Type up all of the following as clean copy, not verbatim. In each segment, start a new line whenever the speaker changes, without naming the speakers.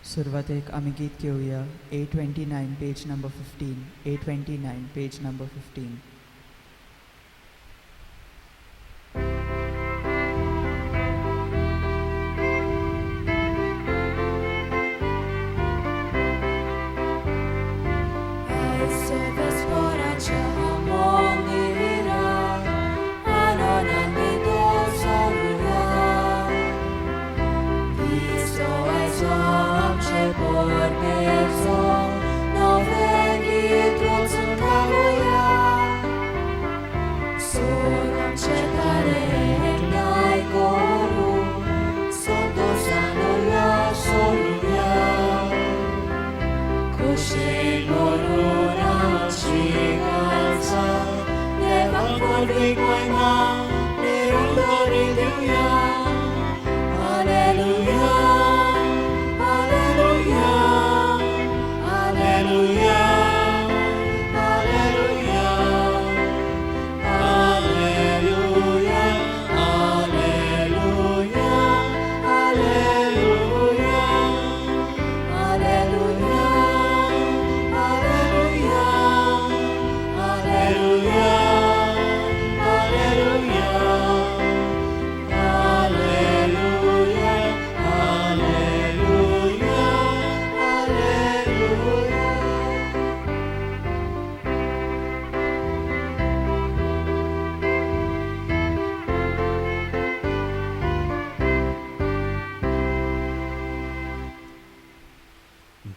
सुरुवातेक आमी गीत घेवया A29 page number 15. A29 page number 15.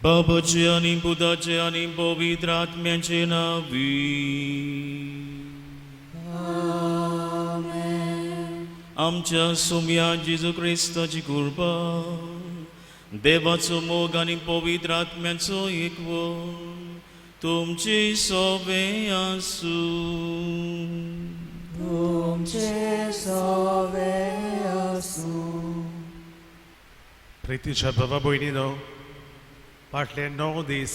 बाबाचे आणि बुधाचे आणि पवित्र आत्म्याचे नावी. आमच्या सोम्या जेजू ख्रिस्ताची कृपा, देवाचो मोग आणि पवित्र आत्म्याचो एकवट तुमची सोबे आसू.
तुमचे सोबे आसू.
प्रितीच्या बाबा भयणीनो, फाटले 9 दीस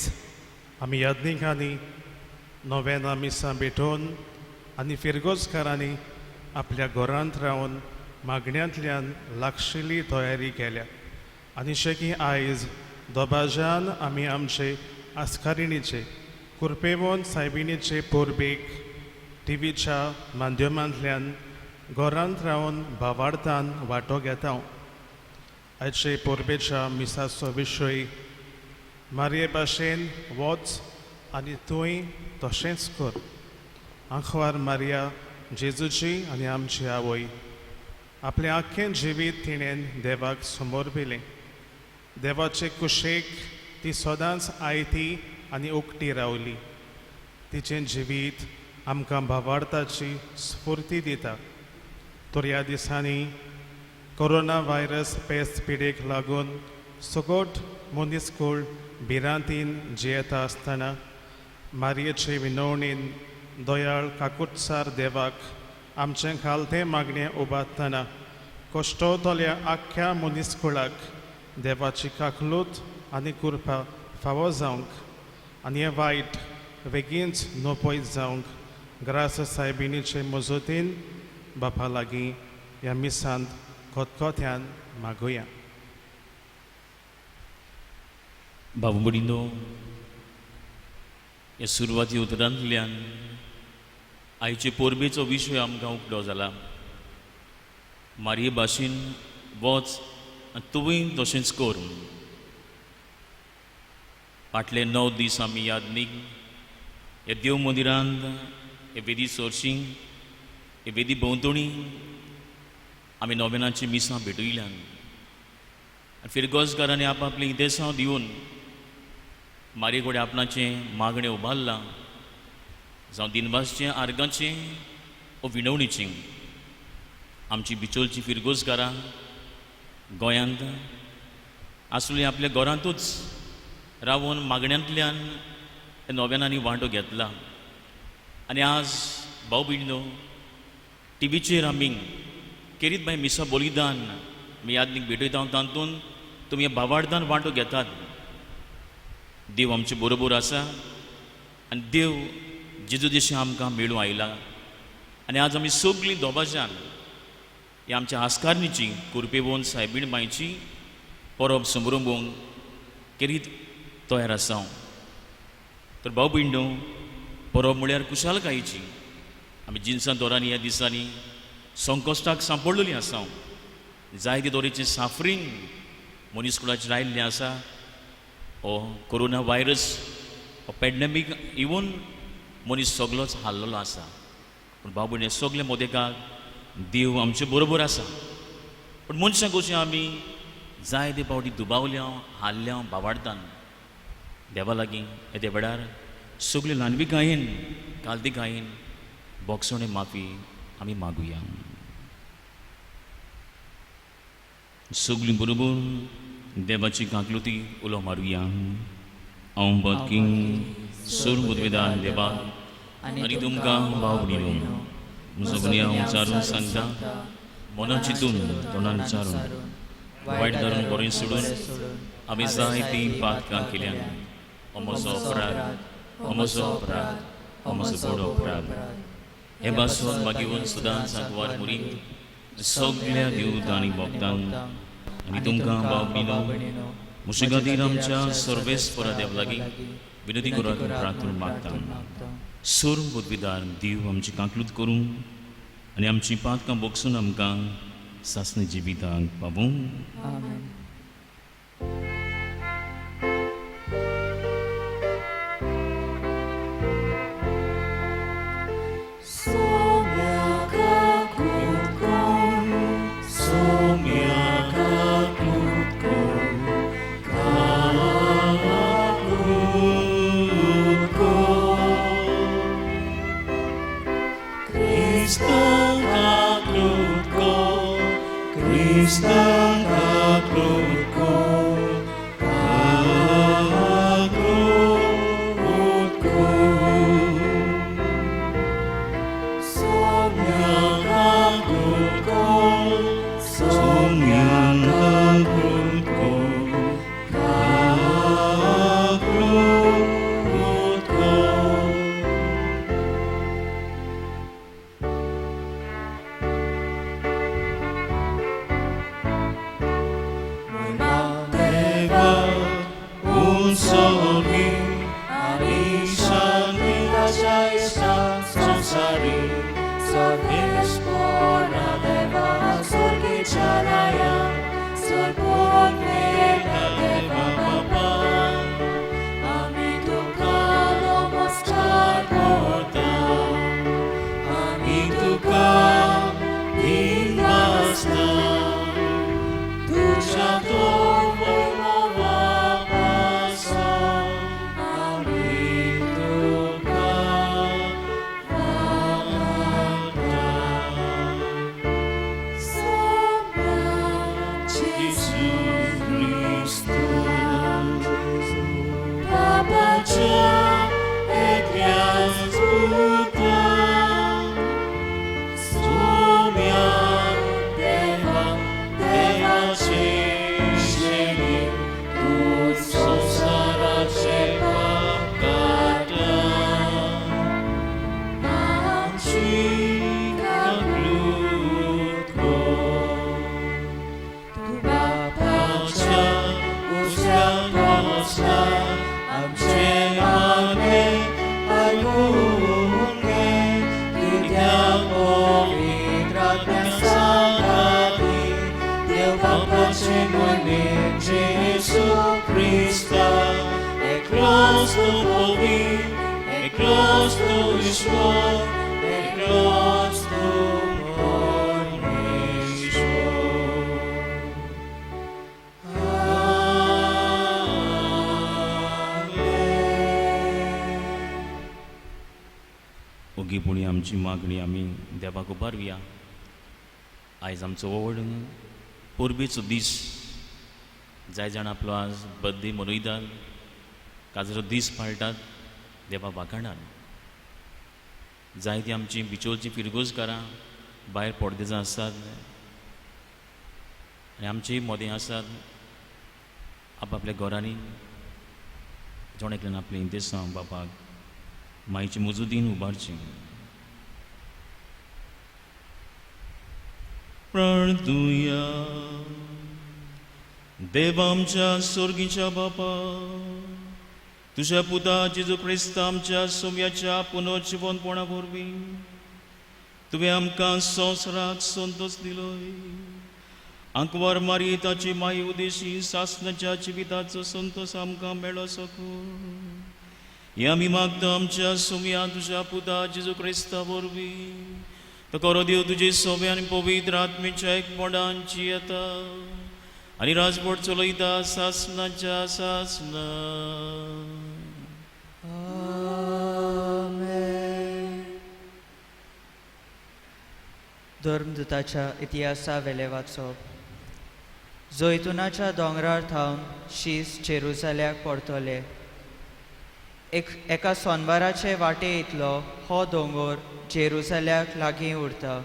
आमी यादनिकांनी नव्याना मिसां भेटोवन आनी फिरगोजकारांनी आपल्या घरांत रावन मागण्यांतल्यान लागशिल्ली तयारी केल्या. आनी शेकी आयज दोबाज्यान आमी आमचे आस्कारिणीचे कुरपेवोन सायबिणीचे पोरबेक टीव्हीच्या माध्यमांतल्यान घरांत रावन भावार्थान वांटो घेता. आयचे पोरबेच्या मिसाचो विशय मारये भाशेन वच आनी तुय तशेंच कर. आंखवार मारिया जेजूची आनी आमची आवय. आपलें आख्खें जिवीत तिणें देवाक समोर दिलें. देवाचे कुशेक ती सदांच आयती आनी उक्ती रावली. तिचें जिवीत आमकां भावार्थाची स्फूर्ती दिता. तर ह्या दिसांनी कोरोना व्हायरस पेस्त पिडेक लागून सगोट मनीसकूळ भिरांतीन जियेता आसतना मारयेचे विनवणेन दयाळ काकुटसार देवाक आमचें खालतें मागणें उबारतना कोश्टोतल्या आख्ख्या मनीसकुळाक देवाची काकलूत आनी कृपा फावो जावंक आनी हें वायट बेगीनच नोपयत जावंक ग्रास सायबिणीचे मजतीन बापा लागीं ह्या मिसांत खतखत्यान मागुया.
बाबा भयणीनो, हे सुरवाती उतरांतल्यान आयचे पोरबेचो विशय आमकां उक्तो जाला. मारये भाशेन वच आनी तुवें तशेंच कर. फाटले 9 दीस आमी यादनीक हे देव मंदिरांत हे वेदी सोरशीं हे वेदी भोंवतणी आमी नोवेनाची मिसां भेटयल्यान आनी फिरगोजकारांनी आपआपलीं इदेसांव दिवन मारये कडेन आपणाचें मागणें उबारलां. जावं दिनवासचें आर्गांचें वो विणवणेचें. आमची बिचोलची फिरगोजकारां गोंयांत आसली आपल्या घरांतूच रावून मागण्यांतल्यान हे नोवेनांनी वांटो घेतला. आनी आज भाव भयणीनो, टीव्हीचेर आमी केरीत बाय मिसा बोलिदान मी यादनीक भेटयता तातूंत तुमी भावार्थान वांटो घेतात. देव आमचे बरोबर आसा आनी देव जेजू जशें आमकां मेळूं आयला. आनी आज आमी सगळीं दोबाज्यान ही आमच्या आस्कारणीची कुरपेवोन सायबीण मांयची परब संभ्रमूंक करीत तयार आसा हांव. तर भाऊ भयणो, परब म्हळ्यार कुशालकायेची. आमी जिन्सां दोरांनी ह्या दिसांनी संकश्टाक सांपडलेलीं आसा. जायते तरेचें साफरींग मनीसकुळाचेर आयिल्लें आसा. हो कोरोना व्हायरस, हो पॅन्डेमीक इवन मनीस सगळोच हाल्लेलो आसा. पूण भाऊ भयण, सगळे मोदेकाक देव आमचे बरोबर आसा. पूण मनशाक अशें आमी जायते फावटी दुबावल्या, हाल्ल्या, बावाडटान. देवा लागीं येद्या वेळार सगळे ल्हानविकायेन, काल्तिकायेन बोगसणे माफी आमी मागुया. सगळीं बरोबर देवाची काकलुती उलो मारुया. हांव बाकी सोर बुदवेदान देवाक आनी तुमकां भाव भयणीनो, म्हजो गुन्यांव विचारून सांगता. मनान चिंतून, तोंडान विचारून, वायट धरून बरें सोडून आमी जायतीं पातकां केल्यान. हो म्हजो अपराध, हो म्हजो अपराध, हो म्हजो व्हड अपराध. हे भासून मागीर सदांच सांगवार मुरी सगळ्या दिवत आनी भक्तांक आनी तुमकां भाव भयणीनो, म्हजे खातीर आमच्या सर्वेस्परा देव लागीं विनंती करात, प्रार्थना मागता. सोर बुदविदार देव आमची काकलूत करूं आनी आमची पातकां बोगसून आमकां सासणे जिविताक पावूं.
आमेन.
ओगीपुणी आमची मागणी आमी देवाक उबारुया. आयज आमचो व्हड पोरबेचो दीस. जाय जाण आपलो आज बर्थडे मनयतात, काजरो दीस पाळटात देवा वाखाणान. जायतीं आमची बिचोलची फिरगोजकारां भायर पडदेजां आसात आनी आमचीं मोदें आसात. आपल्या घरांनी जोण एकल्यान आपलें इंतेसां बापाक मायेची मजुतीन उबारची. प्रार्थुया. देवा आमच्या स्वर्गीच्या बापा, तुझ्या पुता जेजू क्रिस्त आमच्या सोम्याच्या पुनर्जीवनपणा वरवीं तुवें आमकां संवसाराक संतोष दिलोय. आंकवार मारी ताची माई उदेशी सासणाच्या जिविताचो संतोष आमकां मेळो सको. हे आमी मागता आमच्या सोम्या तुझ्या पुता जेजू क्रिस्ता वरवीं. तो करो देव तुजे सोबे आनी पवित्र आत्मेच्या एकपणांची येता आनी राजवट चलयता सासणाच्या सासना.
धर्मदुताच्या इतिहासा वेले वाचप. जैतुनाच्या दोंगरार थावन शीस जेरुसल्याक परतले. एका सोनवाराचे वाटे इतलो हो दोंगर जेरुसल्याक लागीं उरता.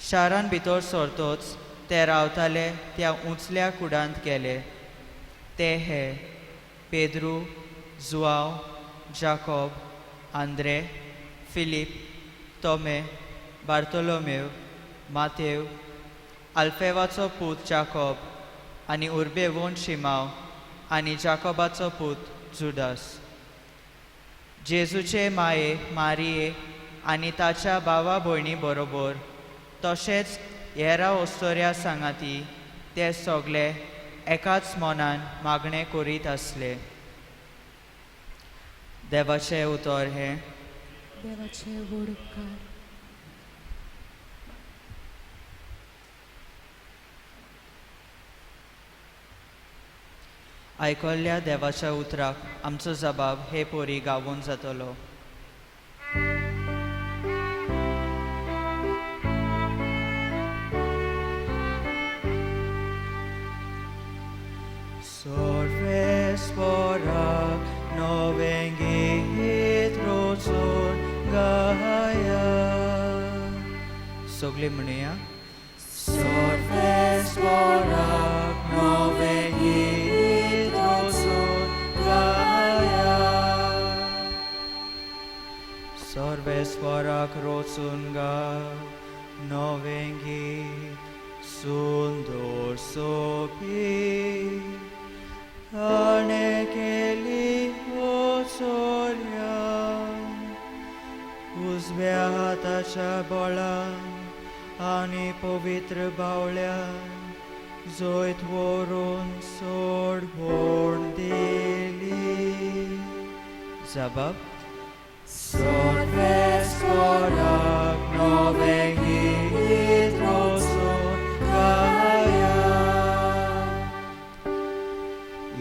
शारान भितर सरतोच ते रावताले त्या उंचल्या कुडांत गेले. ते हे पेद्रू, जुआव, जाकोब, आंद्रे, फिलीप, तोमे, बार्तोलोमेव, मातेव, आल्फेवाचो पूत जाकोब आनी उर्बेवोन शिमाव आनी जाकोबाचो पूत जुडास. जेजूचे माये मारिये आनी ताच्या भावा भयणी बरोबर तशेंच हेरा ओस्तोऱ्या सांगाती ते सगळे एकाच मनान मागणें करीत आसले. देवाचें उतर हें.
देवाचे वड उपकार.
आयकल्ल्या देवाच्या उतराक आमचो जबाब हे पोरी गावून जातलो. Sorvespora novengit rotzon gaya. सगळे म्हणूया. Sorvespora novengit rotzon gaya. Sorvesporak rotzon gaya novengit sundor sopi. Anekeli osoria उजव्या हाताच्या बळान आनी पवित्र बावळ्यान जैत व्हरून सोड भोण दिली. जबाब. Sorvesporak novengit rotzon gaya.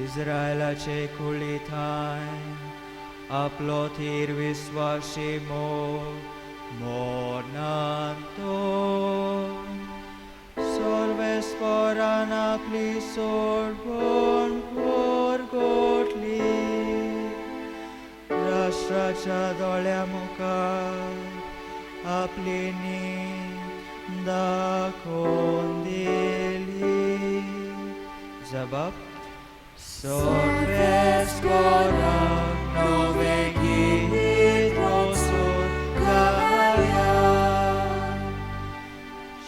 इस्रायलाचे कुळीथाय आपलो थीर विस्वाशी मोर्नांतो सोर्वेस्पोरान आपली सोडवण गोठली. राष्ट्राच्या दोळ्या मुखार आपली नीत दाखोवन दिली. जबाब. Sorvesporak novengit rotzon gaya.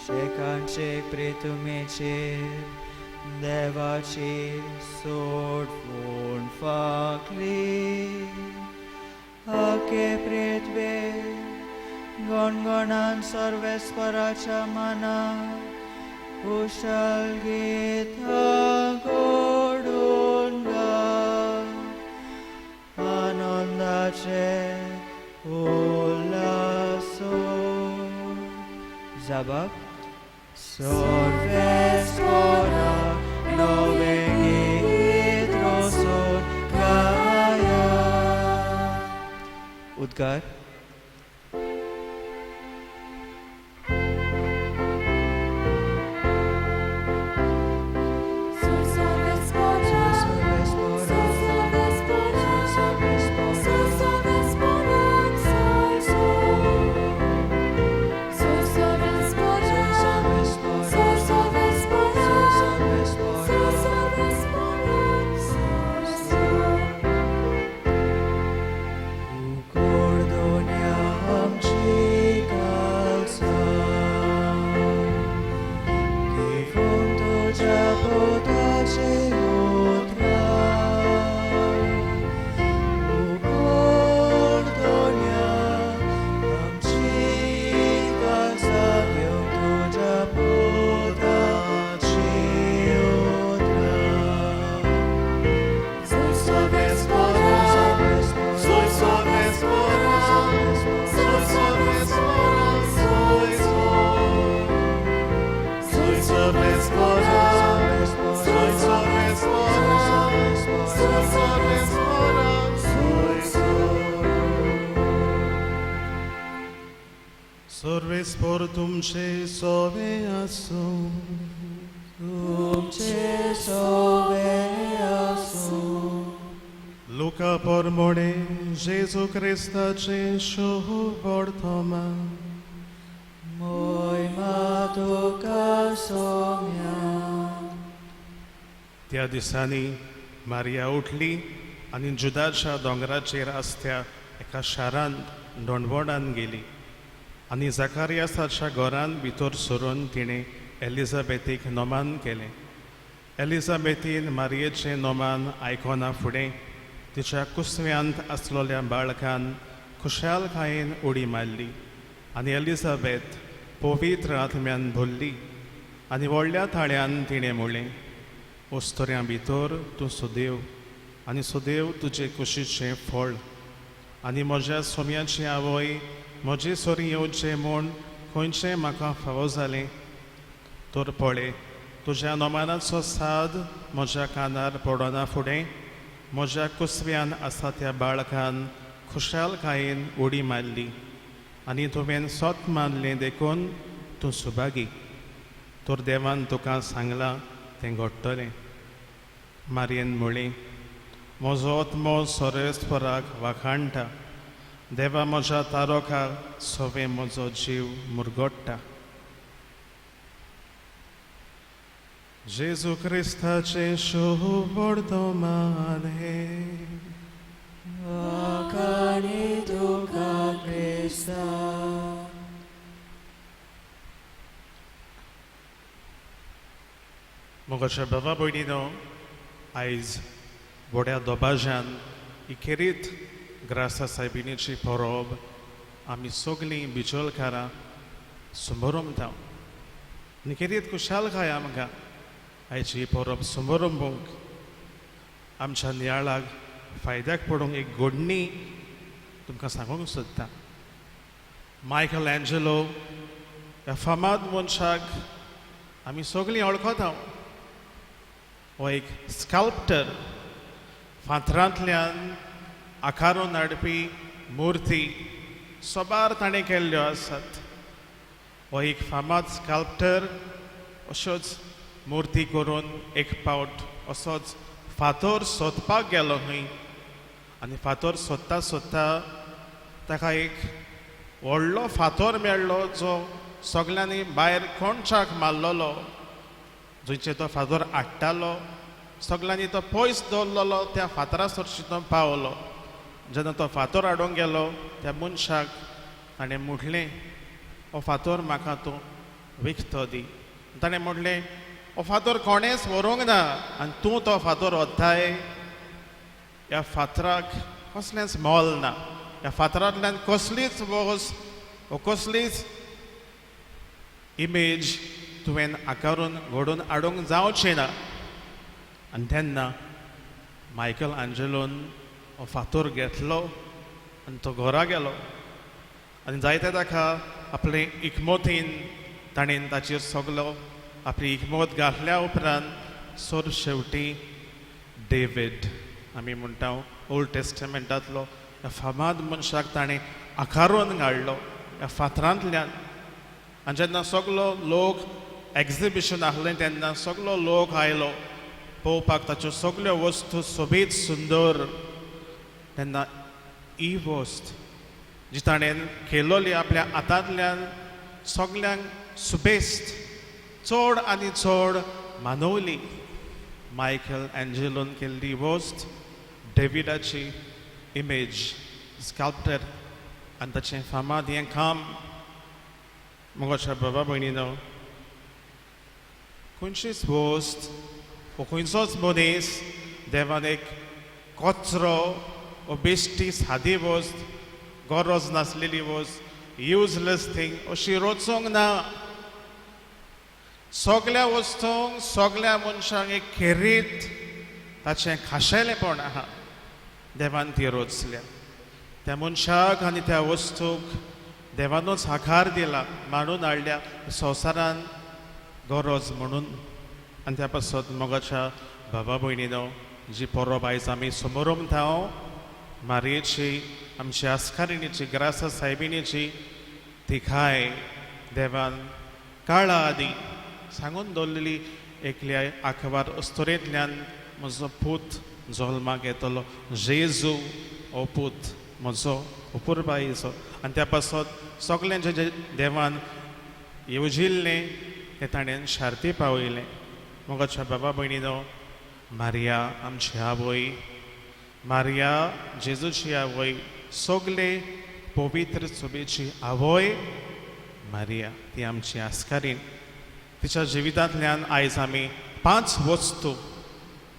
शेकांचे प्रेतुमेचेर देवाची सोडवण फाकली. आके प्रेतवे गणगणान सर्वेस्पराच्या मनान कुशल गीता गोडून आनंदाचे उल्हासो. जबाब. Sorvesporak novengit rotzon gaya. उद्गार. Ucordo
स्पोर तुमचे सोवे आसो
तुमचे सोवे आसो
लुका पोरमोणे जेजू क्रिस्ताचे शुभ वर्तमान
मोयमा तुका सोम्या
त्या दिसांनी मारिया उठली आनी जुदाच्या दोंगराचेर आसत्या एका शारांत डोणवोडान गेली आनी झकारियासाच्या घरांत भितर सरून तिणें एलिझाबेथीक नोमान केलें. एलिझाबेथीन मारियेचें नोमान आयकोना फुडें तिच्या कुसव्यांत आसलोल्या बाळकान खुशालकायेन उडी मारली आनी एलिझाबेथ पवित्र आत्म्यान भरली आनी व्हडल्या ताळ्यान तिणें म्हणलें, ओस्तोऱ्यां भितर तूं सुदैव आनी सुदैव तुजे कुशीचें फळ आनी म्हज्या सोम्याची आवय म्हजे सोरी येवचें म्हूण खंयचें म्हाका फावो जालें. तर पळय, तुज्या नोमानाचो साद म्हज्या कानार पडना फुडें म्हज्या कुसव्यान आसा त्या बाळकान खुशालकायेन उडी मारली आनी तुवें सोत मारलें देखून तूं सुभागी. तर देवान तुका सांगलां तें घडटलें. मारयेन म्हणलें, म्हजो आत्मो सोरेस्पराक वाखाणटा, देवा म्हज्या तारोकाक सोवे म्हजो जीव मुरगोडटा. जेजू क्रिस्ताचे शुभ वर्तमान हे
वाखाणी तुका क्रिस्ता.
मोगाच्या बाबा भयणीनो, आयज व्हड्या दोबाज्यान ही खेरीत ग्रासा सायबिणीची परब आमी सगळीं बिचोलकारां सुमरमता आनी खेरीत खुशालकाय आमकां आयज ही परब सुमरंभूंक आमच्या नियाळाक फायद्याक पडूंक एक घडणी तुमकां सांगूंक सोदता. मायकल एंजेलो ह्या फामाद मनशाक आमी सगळीं वळखता. हो एक स्कल्पटर, फातरांतल्यान आकारून हाडपी मुर्ती सोबार ताणें केल्ल्यो आसात. हो एक फामाद स्कल्पटर अश्योच मुर्ती करून एक पावट असोच फातर सोदपाक गेलो खंय आनी फातर सोदता सोदता ताका एक व्हडलो फातर मेळ्ळो जो सगल्यांनी भायर कोणशाक मारलोलो. जंयचे तो फातर हाडटालो सगल्यांनी तो पयस दवरलेलो त्या फातरा सरशी तो पावलो. जेन्ना तो फातर हाडूंक गेलो त्या मनशाक ताणें म्हटलें, हो फातर म्हाका तूं विकतो दी. ताणें म्हटलें, हो फातर कोणेंच व्हरूंक ना आनी तूं तो फातर व्हरताय. ह्या फातराक कसलेंच मोल ना. ह्या फातरांतल्यान कसलीच वस्त वा कसलीच इमेज तुवें आकारून घडोवन हाडूंक जावचें ना. आनी तेन्ना मायकल एंजेलोन हो फातर घेतलो आनी तो घरा गेलो आनी जायते ताका आपले इकमतीन ताणें ताचेर सगलो आपली इकमत घातल्या उपरांत सर शेवटी डेवीड आमी म्हणटा ओल्ड टेस्टमेंटांतलो ह्या फामाद मनशाक ताणें आकारून घाडलो ह्या फातरांतल्यान. आनी जेन्ना सगलो लोक एक्झिबिशन आसलें तेन्ना सगलो लोक आयलो पळोवपाक ताच्यो सगल्यो वस्तू सोबीत सुंदर. तेन्ना ही वस्त जी ताणें केलोली आपल्या हातांतल्यान सगल्यांक सुबेस्त चड आनी चड मानवली. मायकल एंजेलोन केल्ली वस्त डेविडाची इमेज स्कल्पटर आनी ताचें फामाद हें काम. मोगाच्या बाबा भयणीनो, खंयचीच वस्त वो खंयचोच मनीस देवान एक कचरो वो बेश्टी सादी वस्त, गरज नासलेली वस्त, युजलेस थिंग अशी रचोंक ना. सगल्या वस्तूंक सगल्या मनशांक एक खेरीत ताचें खाशेलेपण आहा. देवान ती रचल्या. त्या मनशाक आनी त्या वस्तूक देवानूच आकार दिला, मांडून हाडल्या संवसारान गरज म्हणून. आनी त्या पासत मोगाच्या बाबा भयणीनो, जी परब आयज आमी समोरमता मारयेची आमची आस्कारिणीची ग्रासा सायबिणीची तिखाय देवान काळा आदी सांगून दवरलेली एकल्या आखबार अस्तोरेंतल्यान म्हजो पूत जल्माक येतलो जेजू हो पूत म्हजो उपुरबायेचो आनी त्या पासत सगळ्यांचे जे देवान येवजिल्लें तें ताणें शार्ती पावयलें मोगाच्या बाबा भयणीनो मारिया आमची आवय मारिया जेजूची आवय सगळे पवित्र चुबेची आवय मारिया ती आमची आस्कारीण तिच्या जिवितांतल्यान आयज आमी 5 वस्तू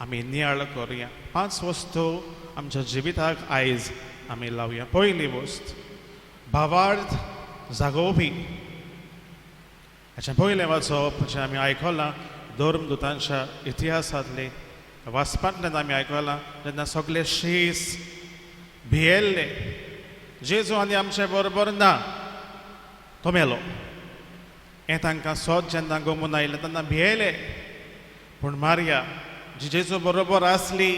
आमी नियाळ करुया 5 वस्तू आमच्या जिविताक आयज आमी लावया पयली वस्त भावार्थ जागोवपी हाचें पयलें वाचप जें आमी आयकलां धर्मदुतांच्या इतिहासांतले वाचपांतल्यान आमी आयकलां जेन्ना सगळे शीस भियेल्ले जेजू आनी आमचे बरोबर ना तो मेलो हें तांकां सोद जेन्ना गमून आयलें तेन्ना भियेले पूण मारिया जी जेजू बरोबर आसली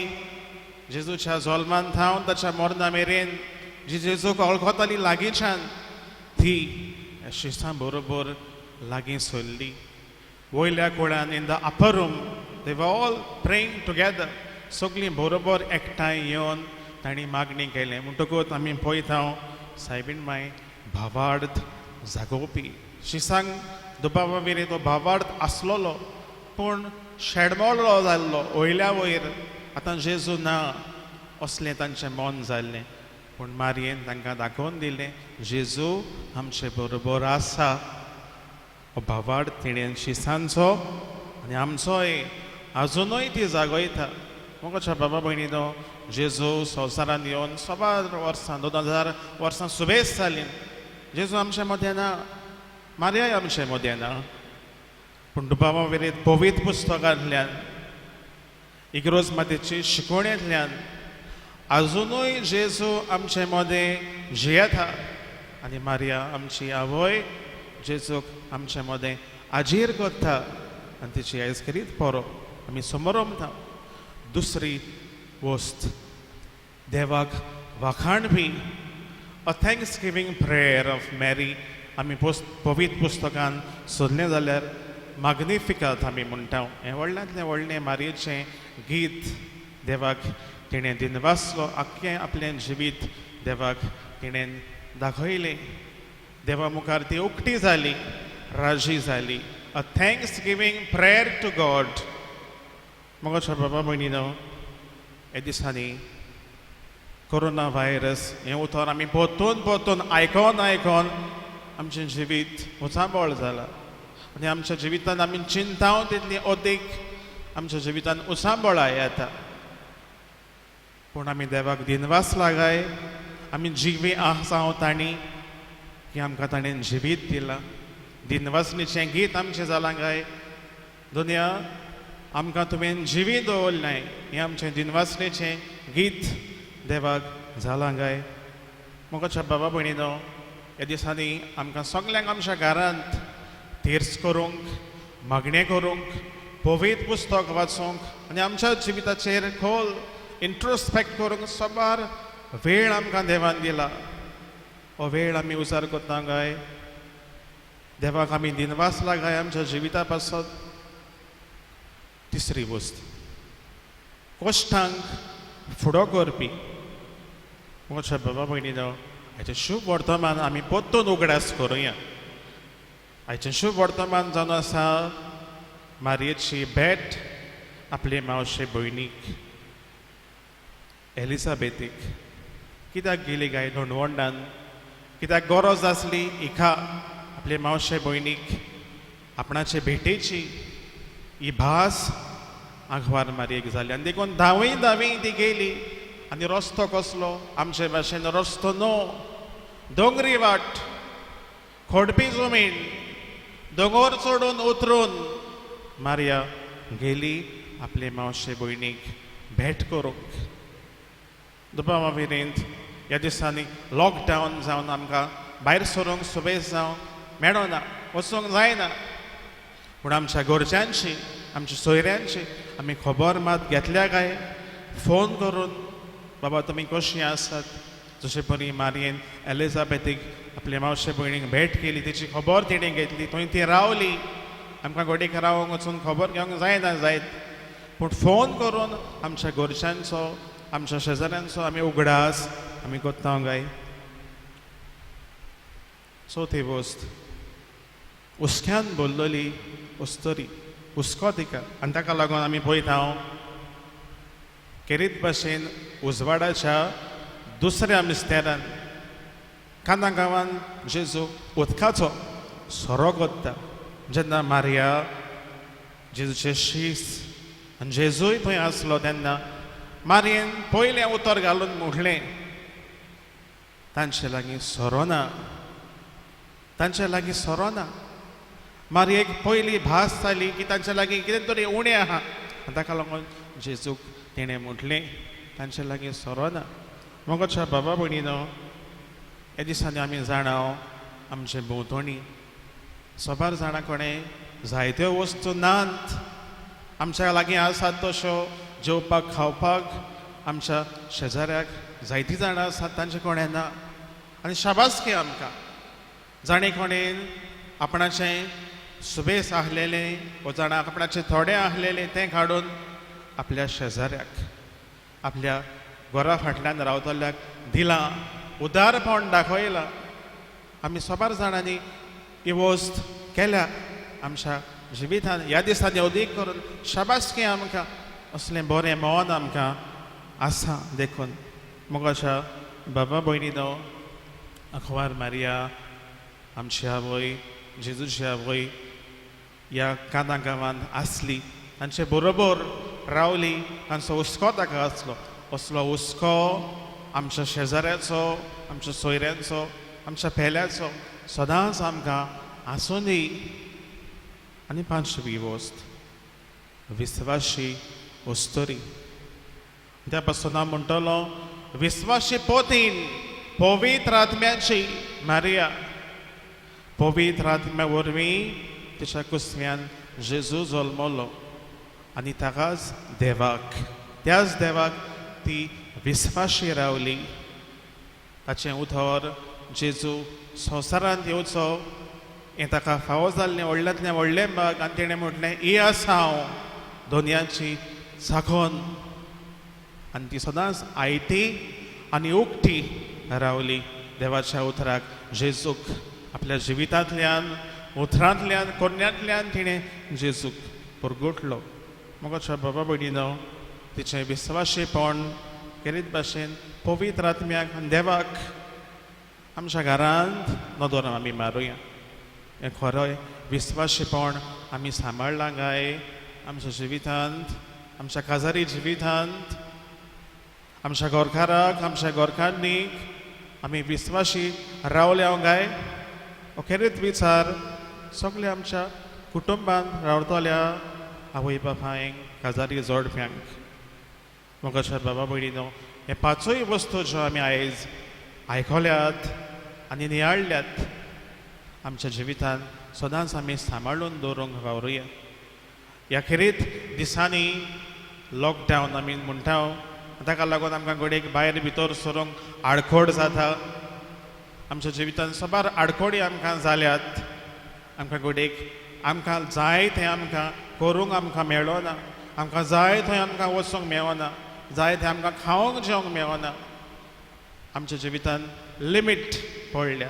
जेजूच्या जल्मान थावन ताच्या मरणा मेरेन जी जेजूक वळखताली लागींच्यान ती शिसां बरोबर लागीं सरली वयल्या कुळान in the upper room they were all praying together सगळीं बरोबर एकठांय येवन तांणी मागणी केलें म्हणटकूच आमी पळयता सायबीण माय भावार्थ जागोवपी शिसांक दुबावा मेरेन तो भावार्थ आसलोलो पूण शेडमोळो जाल्लो वयल्या वयर आतां जेजू ना असलें तांचें मन जाल्लें पूण मारयेन तांकां दाखोवन दिलें जेजू आमचे बरोबर आसा हो भावार्थ तिणें शिसांचो आनी आमचोय आजुनूय ती जागयता मोगाच्या बाबा भयणीनो जेजू संवसारान येवन 16 वर्सां 2000 वर्सां सुबेज जालीं जेजू आमचे मदें ना मारयाय आमचे मदें ना पूण बाबा वेरेंत पवित्र पुस्तकांतल्यान इग्रोज मातेची शिकवणेंतल्यान आजुनूय जेजू आमचे मदें जियेता आनी मारिया आमची आवय जेजूक आमचे मदें आजीर करता आनी तिची आयज करीत परो आमी समोर म्हणटा दुसरी वस्त देवाक वखाण be a thanks giving prayer of Mary आमी पवित्र पुस्तकान सोदलें जाल्यार माग्निफिकात आमी म्हणटा हें व्हडल्यांतलें व्हडलें मारयेचें गीत देवाक तिणें दिनवासलो आख्खें आपलें जिवीत देवाक तिणें दाखयलें देवा मुखार ती उक्ती जाली राजी जाली a thanks giving prayer to God मोगाच्या बाबा भयणीनो हे दिसांनी कोरोना व्हायरस हें उतर आमी परतून आयकोन आमचें जिवीत उचांबळ जाला आनी आमच्या जिवितान आमी चिंताव तितली अदीक आमच्या जिवितान उचांबळाय येता पूण आमी देवाक दिनवास लागाय आमी जिवी आसांव तांणी की आमकां ताणें जिवीत दिलां दिनवासणीचें गीत आमचें जालां काय दुनिया आमकां तुवें जिवीत दवरलें हें आमचें दिनवासणेचें गीत देवाक जालां काय मोगाच्या बाबा भयणीनो ह्या दिसांनी आमकां सगल्यांक आमच्या घरांत तीर्स करूंक मागणें करूंक पवित्र पुस्तक वाचूंक आनी आमच्या जिविताचेर खोल इंट्रोस्पेक्ट करूंक सोबार वेळ आमकां देवान दिला हो वेळ आमी उजार करता काय देवाक आमी दिनवास लागाय आमच्या जिविता पासत तिसरी वस्त कश्टांक फुडो करपी म्हज्या बाबा भयणीनो हाचें शुभ वर्तमान आमी परतून उगडास करुया हाचें शुभ वर्तमान जावन आसा मारयेची भेट आपले मावशे भयणीक एलिझाबेथीक कित्याक गेली काय धोंडवंडान कित्याक गरज आसली हिका आपले मावशे भयणीक आपणाचे भेटेची ही भास आंखवार मारयेक जाली आनी देखून धांवय ती गेली आनी रस्तो कसलो आमचे भाशेन रस्तो नो दोंगरी वाट खोडपी जमीन दोंगर चडून उतरून मारिया गेली आपले मावशे भयणीक भेट करूंक दुबावा मेरेन ह्या दिसांनी लॉकडावन जावन आमकां भायर सरूंक सुबेज जावं मेळना वचूंक जायना पूण आमच्या घरच्यांची आमच्या सोयऱ्यांची आमी खबर मात घेतल्या काय फोन करून बाबा तुमी कशीं आसात जशे परी मारयेन एलिझाबेथीक आपल्या मावशे भयणीक भेट केली तेची खबर तिणे घेतली थंय ती रावली आमकां गोडेक रावंक वचून खबर घेवंक जायना जायत पूण फोन करून आमच्या घरच्यांचो आमच्या शेजाऱ्यांचो आमी उगडास आमी कोत्ता गाय चवथी वस्त उस्क्यान बोल्लोली उस्तोरी हुस्को तिका आनी ताका लागून आमी पळयता केरीत भाशेन उजवाडाच्या दुसऱ्या मिस्तेरान काना गांवान जेजू उदकाचो सोरो कोत्ता जेन्ना मारिया जेजूचे शीस आनी जेजूय थंय आसलो तेन्ना मारयेन पयलें उतर घालून म्हटलें तांचे लागीं सोरो ना तांचे लागीं सोरो ना मारयेक पयली भास जाली की तांचे लागीं कितें तरी उणें आहा आनी ताका लागून जेजूक तिणें म्हटलें तांचे लागीं सोरो ना मोगोच्या बाबा भयणीनो हे दिसांनी आमी जाणाव आमचे भोंवतणी सोबार जाणां कोणें जायत्यो वस्तू नात आमच्या लागीं आसात तश्यो जेवपाक खावपाक आमच्या शेजाऱ्याक जायतीं जाणां आसात तांचे कोणें ना आनी शाबासकी आमकां जाणें कोणें आपणाचें सुबेस आहलेलें वो जाणा आपणाचें थोडें आहलेलें तें काडून आपल्या शेजाऱ्याक आपल्या घरा फाटल्यान रावतल्याक दिलां उदारपण दाखयलां आमी सोबार जाणांनी ही वस्त केल्या आमच्या जिवितान ह्या दिसांनी अदीक करून शाबासकी आमकां असलें बरें मोन आमकां आसा देखून मोगाच्या बाबा भयणीनो अखबार मारिया आमची आवय जेजूची आवय ह्या काना गांवांत आसली तांचे बरोबर रावली तांचो हुस्को ताका आसलो असलो हुस्को आमच्या शेजाऱ्याचो आमच्या सोयऱ्यांचो आमच्या पेल्याचो सदांच आमकां आसूं दी आनी पांचवी वस्त विस्वाशी उस्तोरी त्या पासून हांव म्हणटलो विस्वाशी पोतीन पवित्र आत्म्याची मारिया पवित्र आत्म्या वरवीं तिच्या कुसव्यान जेजू जल्मलो आनी ताकाच देवाक त्याच देवाक ती विस्वाशी रावली ताचें उतर जेजू संवसारांत येवचो हें ताका फावो जाल्लें व्हडल्यांतलें व्हडलें भाग आनी तिणें म्हटलें ही आसा हांव दोनयाची साखोन आनी ती सदांच आयती आनी उक्ती रावली देवाच्या उतराक जेजूक आपल्या जिवितांतल्यान उतरांतल्यान कोन्यांतल्यान तिणें जेजूक पुरगुटलो मोगाच्या बाबा भयणीनो तिचें विस्वाशीपण केरीत भाशेन पवित्र आत्म्याक आनी देवाक आमच्या घरांत नदर आमी मारुया हें खरोय विस्वाशीपण आमी सांबाळलां काय आमच्या जिवितांत आमच्या काजारी जिवितांत आमच्या गोरकाराक आमच्या गोरकांनीक आमी विस्वाशी रावल्या काय अखेरीत विचार सगळ्या आमच्या कुटुंबांत रावतल्या आवय बापायंक काजारी जोडप्यांक मोगाच्या बाबा भयणीनो हे पांचूय वस्तू ज्यो आमी आयज आयकल्यात आनी नियाळल्यात आमच्या जिवितांत सदांच आमी सांबाळून दवरूंक वावरुया ह्या खेरीत दिसांनी लॉकडावन आमी म्हणटा ताका लागून आमकां गोडेक भायर भितर सरूंक आडखोड जाता आमच्या जिवितांत सोबार आडखोडी आमकां जाल्यात आमकां गोडेक आमकां जाय तें आमकां करूंक आमकां मेळना आमकां जाय थंय आमकां वचूंक मेळना जाय तें आमकां खावंक जेवंक मेळना आमच्या जिवितांत लिमीट पडल्या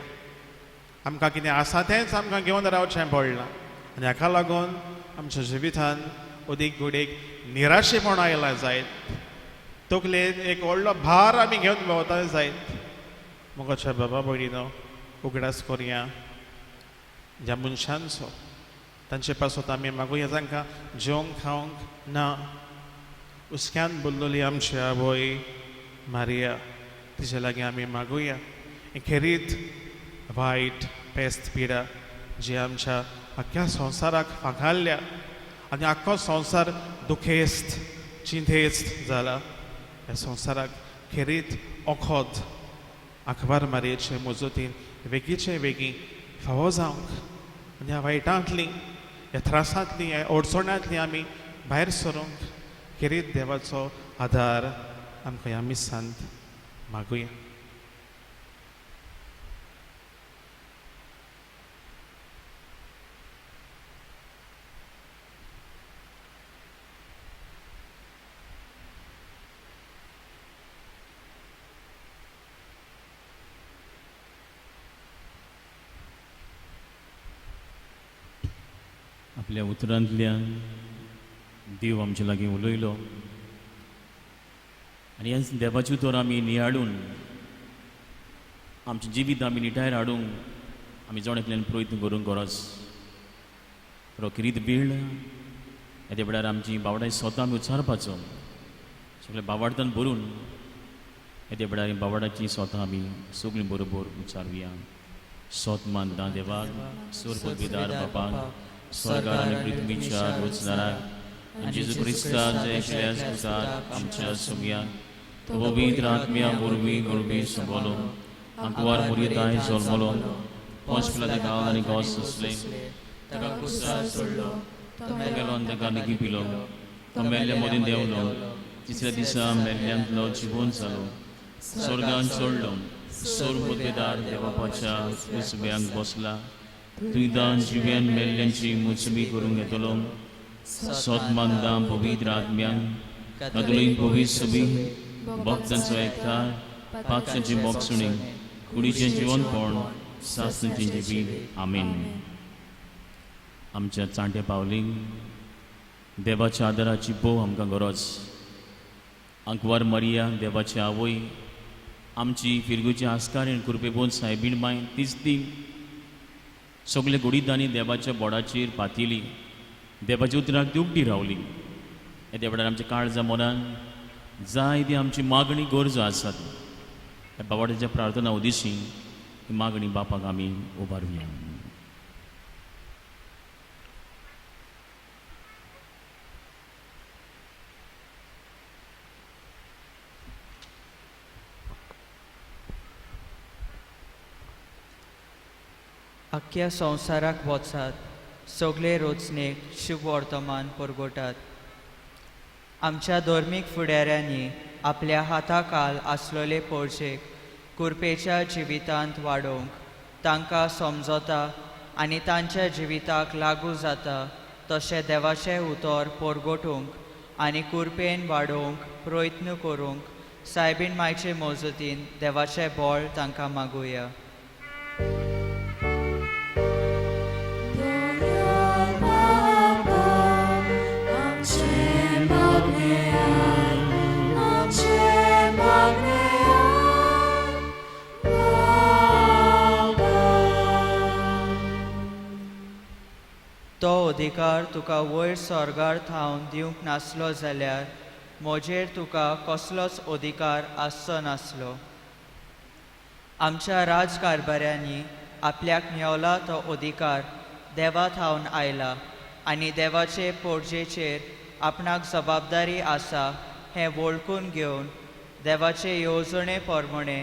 आमकां कितें आसा तेंच आमकां घेवन रावचें पडलां आनी हाका लागून आमच्या जिवितांत अदीक गोडेक निराशेपण आयलां जायत तकलेन एक व्हडलो भार आमी घेवन भोंवता जायत मोगाच्या बाबा भयणीनो उगडास करया ह्या मनशांचो तांचे पासून आमी मागुया तांकां जेवंक खावंक ना उस्क्यान बोल्लोली आमची आवय मारिया तिचे लागीं आमी मागुया खेरीत वायट पेस्त पिडा जी आमच्या आख्या संवसाराक फांकारल्या आनी आख्खो संवसार दुखेस्त चिंतेस्त जाला ह्या संवसाराक खेरीत ओखोद अखबार मारयेचे मजतीन वेगीचे वेगीं फावो जावंक आनी ह्या वायटांतली ह्या त्रासांतली ह्या अडचणांतली आमी भायर सरूंक खेरीत देवाचो आदार आमकां ह्या मिसांत मागुया
आपल्या उतरांतल्यान देव आमचे लागीं उलयलो आनी ह्या देवाची उतर आमी नियाळून आमचें जिवीत आमी निटायर हाडूंक आमी जोण प्रयत्न करूंक गरज किरीत वेळ येद्या वेळार आमची बावडाय स्वता आमी उच्चारपाचो सगळें बावाडतान भरून येद्या वेळार बावाडाची स्वता आमी सगळीं बरोबर उच्चारुया सोत मानता देवाक स्वर्गपिदार बापाक स्वर्गार आनी पृथ्वीच्या रोजनाराक आनी जेजू क्रिस्तान जे एकल्याच पुताक आमच्या सगळ्यांक तो पवित्र आत्म्या वरवीं वरवीं संबोलो आंकवार मुर्यताय जल्मलो पोंच पिलाते गांवांत आनी गोस असले ताका क्रुसार सोडलो तो गेलो आनी ताका निगी पिलो तो मेल्ल्या मदीं देंवलो तिसऱ्या दिसा मेल्ल्यांतलो जिवंत जालो स्वर्गांत चडलो स्वर्गपिदार देवाच्या उजव्यांक बसला तुयदां जिव्यान मेल्ल्यांची मुचबी करूंक येतलो सोदमांदा पवित्र आत्म्यांक तातूंत पवित्र सभी भक्तांचो एकठांय पाक्षांची मोगसुणी कुडीचें जिवनपण सासणेचें जिवीत आमीन. आमच्या चांट्या पावलींक देवाच्या आदाराची पोव आमकां गरज. आंकवार मरिया देवाची आवय आमची फिरगूची आस्कारीण कृपेबोन सायबीण माय तीच ती सगळे गुडीदानी देवाच्या बोडाचेर पातिली देवाच्या उतराक ती उक्ती रावली. येद्या वेळार आमच्या काळजा मनान जायती आमची मागणी गरजो आसात बाबाच्या प्रार्थना उद्देशी ही मागणी बापाक आमी उबारुया.
आख्ख्या संवसाराक वचात सगळे रोचणेक शुभ वर्तमान परगोटात. आमच्या धर्मीक फुडाऱ्यांनी आपल्या हाताखाल आसलोले पोरशेक कुरपेच्या जिवितांत वाडोवंक तांकां समजता आनी तांच्या जिविताक लागू जाता तशें देवाचें उतर परगोटूंक आनी कुरपेन वाडोवंक प्रयत्न करूंक सायबीण मायचे मजतीन देवाचें बळ तांकां मागुया. तो अधिकार तुका वयर स्वर्गार थावन दिवंक नासलो जाल्यार म्हजेर तुका कसलोच अधिकार आसचो नासलो. आमच्या राजकारभाऱ्यांनी आपल्याक मेवला तो अधिकार देवा थावन आयला आनी देवाचे पोरजेचेर आपणाक जबाबदारी आसा हें वळखून घेवन देवाचे येवजणे प्रमाणे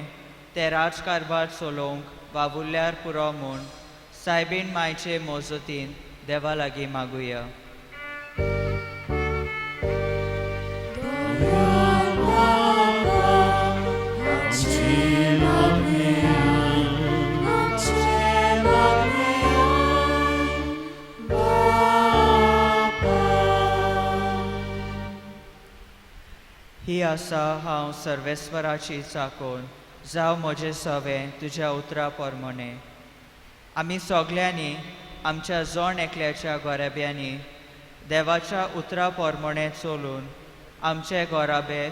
ते राजकारभार चलोवंक वावुरल्यार पुरो म्हूण सायबीण मायचे मजतीन देवा लागीं मागुया. ही आसा हांव सर्वेस्वराची चाकोन जावं म्हजें सवें तुज्या उतरा प्रमाणे. आमी सगल्यांनी आमच्या जोण एकल्याच्या गोराब्यांनी देवाच्या उतरा प्रमाणे चलून आमचे गोराबे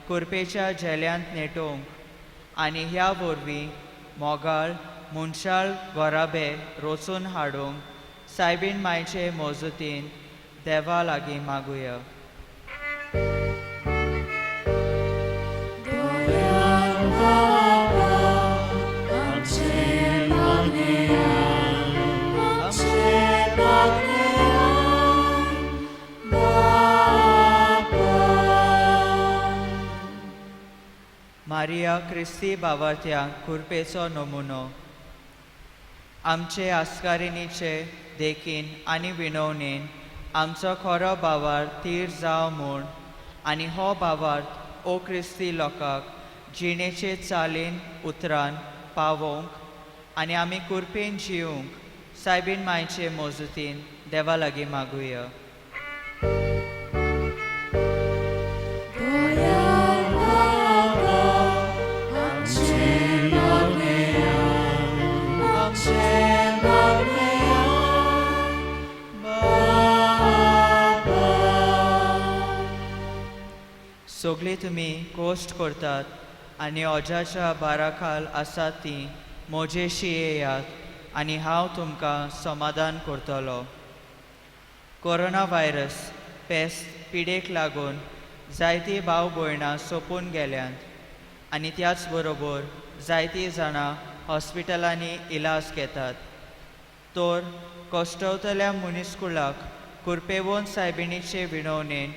कुरपेच्या जेल्यांत नेटोवंक आनी ह्या वरवीं मोगाळ मुनशाळ गोराबे रोचून हाडूंक सायबीण मायचे मजतीन देवा लागीं मागुया. मारिया क्रिस्ती बावार्थ्यांक कुरपेचो नमुनो. आमचे आस्कारिणीचे देखीन आनी विणवणेन आमचो खरो बावार्थ तीर जावं म्हूण आनी हो बावार्थ ओ क्रिस्ती लोकांक जिणेचे चालीन उतरान पावोवंक आनी आमी कुरपेन जिवंक सायबीण मायचे मजतीन देवा लागीं मागुया.
Bye.
तुमी कोश्ट करतात आनी ओजाच्या बाराखाल आसात ती मोजेशी येयात आनी हांव तुमकां समाधान करतलो. कोरोना व्हायरस पेस्त पिडेक लागून जायतीं भाव भयणां सोंपून गेल्यांत आनी त्याच बरोबर जायतीं जाणां हॉस्पिटलांनी इलाज घेतात. तर कोश्टवतल्या मुनिस्कुलाक कुरपेवोन सायबिणीचे विणवणेन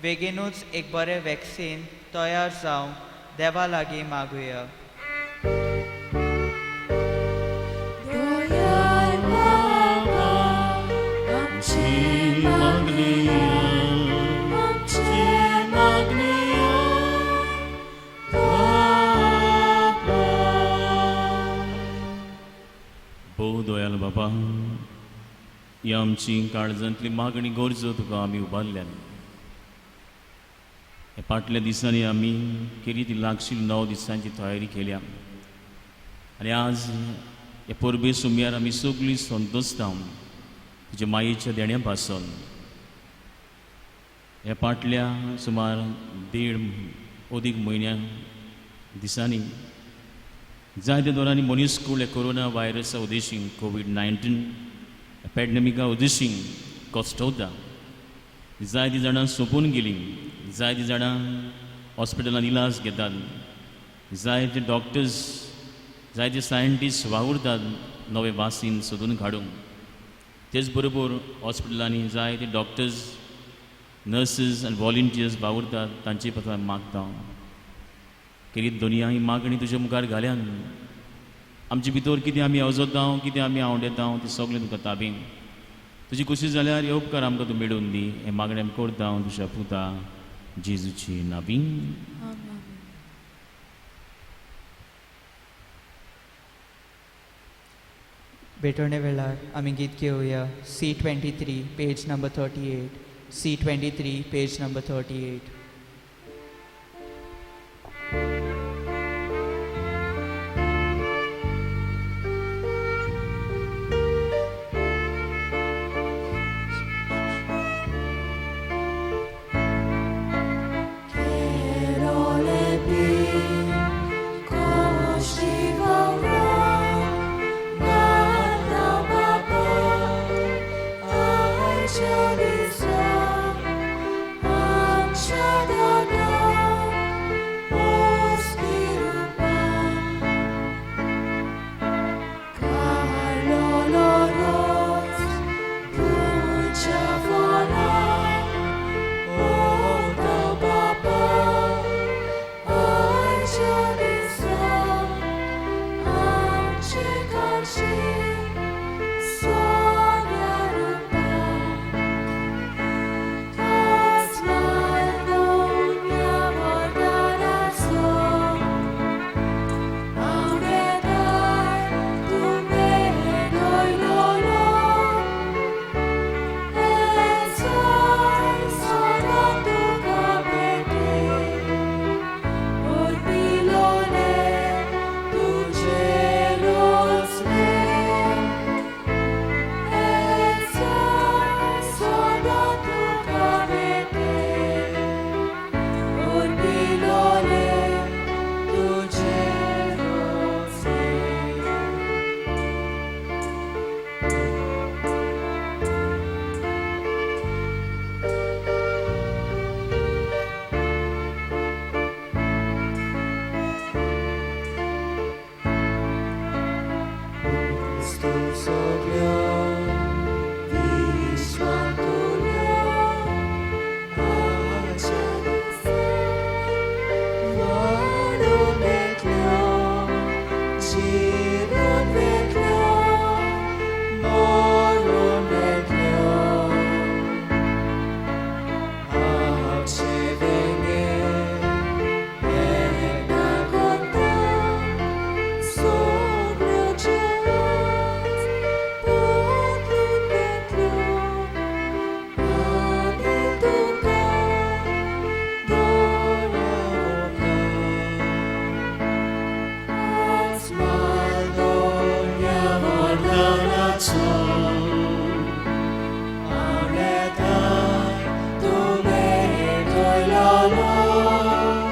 बेगीनूच एक बरें वॅक्सीन तयार जावंक देवा लागीं मागुया.
दोयार बाबा आमची मागणी
भोव दोयाल बाबा, ही आमची काळजांतली मागणी गरजो तुका आमी उबारल्यान. हे फाटल्या दिसांनी आमी केली ती लागशील 9 दिसांची तयारी केल्या आनी आज हे परबे सुमयार आमी सगळीं संतोसता तुज्या मायेच्या देण्या पासून. हे फाटल्या सुमार 1.5 म्हयन्या दिसांनी जायत्या दरांनी मनीसकूळ हे कोरोना व्हायरसा उदेशीं कोविड-19 पॅडमिका उदेशीं कोश्टवता. जायतीं जाणां सोंपून गेलीं, जायतीं जाणां हॉस्पिटलांत इलाज घेतात, जायते डॉक्टर्स जायते सायंटिस्ट वावुरतात नवे वासीन सोदून काडूंक. तेच बरोबर हॉस्पिटलांनी जायते डॉक्टर्स, नर्सीस आनी वॉलंटियर्स वावुरतात, तांचे पत्र मागता. केली दुनिया ही मागणी तुज्या मुखार घाल्यान आमचे भितर कितें आमी अवजता, कितें आमी आवडेता, तें सगळें तुका ताबें. तुजी खुशी जाल्यार हे उपकार आमकां तूं मेळून दी. हे मागणें आमी करता तुज्या पुता जेजूची नांवीं.
आमेन.
भेटोणे वेळार आमी गीत घेवया. C23 page number 38. C23 page number 38.
Lord.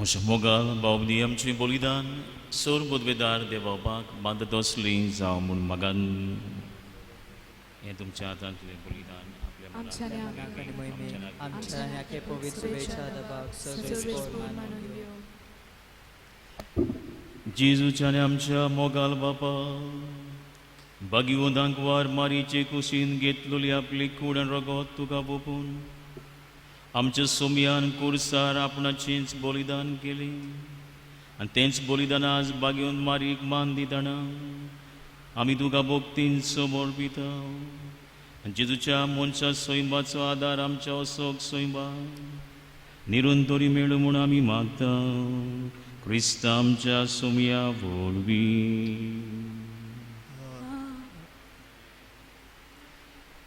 अशें मोगाल बावली आमचें बलिदान सोर बुधवेदार देवापाक बांदत असली जावं म्हूण मागान हें तुमच्या हातांतलें बलिदान आपल्या
आमच्यानी
नाकानी मोहिमे आमच्या याके पवित्र वेच्या दबाक सगळे स्पोर मानून घेऊ.
जेजूच्या आनी आमच्या मोगाल बापा बागिवंतांक वार मारीचे कुशीन घेतलोली आपली कूड आनी रगत तुका बोपून आमच्या सोमयान कुर्सार आपणाचेंच बलिदान केलें आनी तेंच बलिदान आज बागिवंत मारीक मान दिताना आमी तुका भोगतीन समोर पिता. जेजूच्या मनशा सैमाचो आदार आमच्या असोक सैमा निरंतरी मेळो म्हूण आमी मागता. क्रिस्ता आमच्या सोमया वरवीं.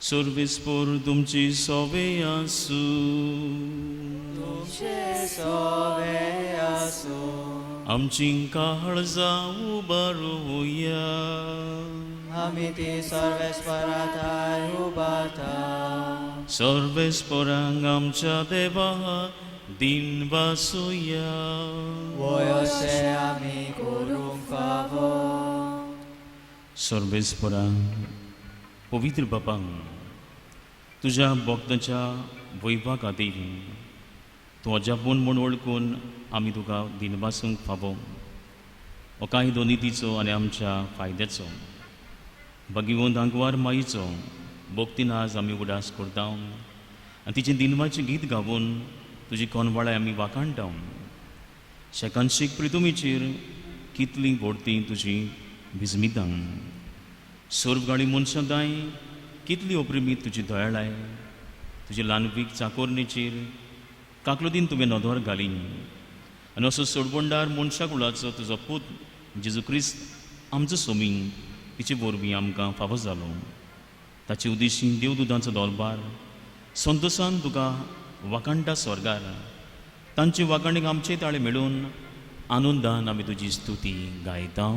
सर्वेस्पर तुमची सोवे आसूं आमची काळजां उबारूया
आमी ती सर्वेस्पराताय उबारता.
सर्वेस्परांक आमच्या देवा दिन वासुया.
वयसे आमी करूंक फावो.
सर्वेस्परांक पवित्र बापांक तुज्या भक्तांच्या वैभवा खातीर तूं अजापून म्हूण वळखून आमी तुका दिनवासूंक फावो. हो कायदो नितीचो आनी आमच्या फायद्याचो भगिवंत आंकवार माईचो भक्तीन आज आमी उडास करता आनी तिचें दिनवाचें गीत गावून तुजी कोनवाळे आमी वाखाणटा. शेकांशीक प्रितुमीचेर कितली व्हडती तुजी भिजमितां. सोर्वगाळी मनशां दाय कितली अप्रिमीत तुजी दयाळाय. तुजी ल्हानवीक चाकोरणेचेर काकलुदीन तुवें नदर घाली आनी असो सोडबोंडार मनशा कुळाचो तुजो पूत जेजू क्रिस्त आमचो सोमी तिचे वरवीं आमकां फावो जालो. ताचे उद्देशी देवदुदांचो दरबार संतोशान तुका वाखाणटा स्वर्गार. तांचे वाखाणेक आमचे ताळे मेळून आनंदान आमी तुजी स्तुती गायता.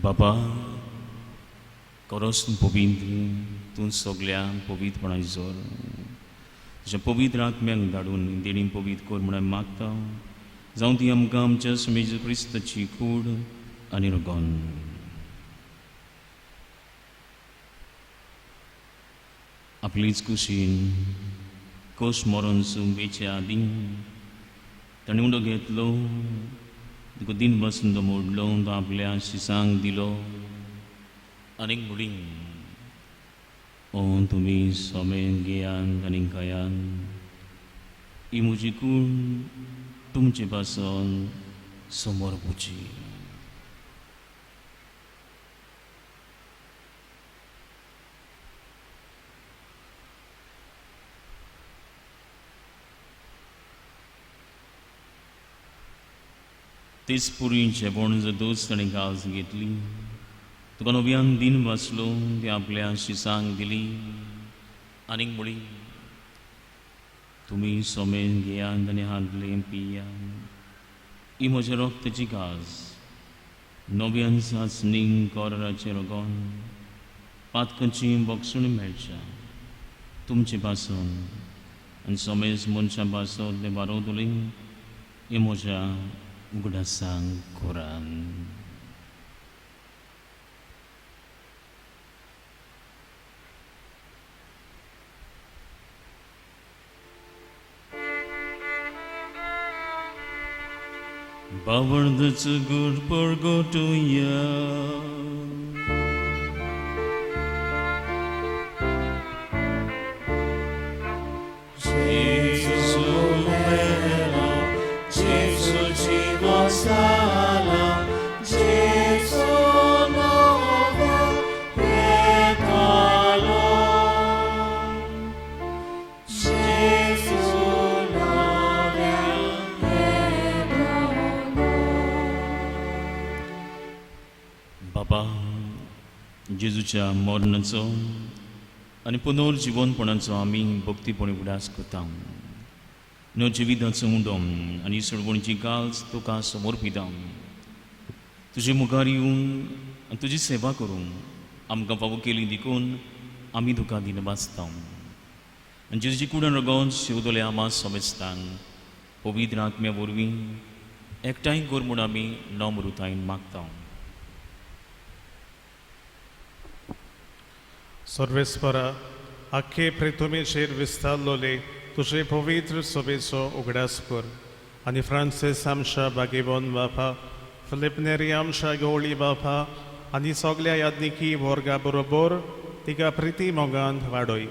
बाबा करोस पवित्र तूं सगळ्या पवित्रपणाची जोर तुज्या पवित्र आत्म्याक धाडून देणी पवित्र कर म्हणून मागता. जावं ती आमकां आमच्या समेज क्रिस्ताची कूड आनी रगोन. आपलीच कुशीन कोश मरण सुंबेच्या आदी ताणें उंडो घेतलो तुका दिन बसून तो मोडलो तो आपल्या शिसांक दिलो आनीक मुडी ओ तुमी सोमेन घेयान आनी खायान. ही म्हजी कूड तुमचे पासून समोर पुची. तेच पुरी जेवण जर दोस ताणें गाज घेतली तुका नव्यान दिन वाचलो ती आपल्या शिसांक दिली आनीक म्हळी तुमी सोमेन घेयान आनी हातलें पियान. ही म्हज्या रोगताची गाज नव्यान साचणीक कोराचेर रगोन पातकांची बोगसण मेळच्या तुमचे पासून आनी सोमेज मनशां पासून तें बारोवतलीं हे म्हज्या उगडासांक कोरान. Bawarda's good purgotoya.
Gesù vero, Gesù cibo sala, Gesù nova pecalo. Gesù nova
बाबा जेजूच्या मरणाचो आनी पुनर्जीवनपणाचो आमी भक्तीपणी उडास करता. नो जिविताचो उडोम आनी सोडवणीची काळज तुका समर्पिता. तुजे मुखार येवन तुजी सेवा करूं आमकां फावो केली देखून आमी तुका दिनवासता. आनी जेजूची कुडण रगोन शिवदोले आमा समेस्तांक पवित्र आत्म्या वरवीं एकठांय कर म्हूण आमी नम्रतायेन मागता.
सर्वेस्परा आख्खे पृथ्वीचेर विस्तारलोले तुजे पवित्र सभेचो उगडास कर आनी फ्रांसीस आमच्या बागेबोन बापा, फिलिप नेरी आमच्या गवळी बापा आनी सगल्या यादनिकी वर्गा बरोबर तिका प्रिती मोगान वाडय.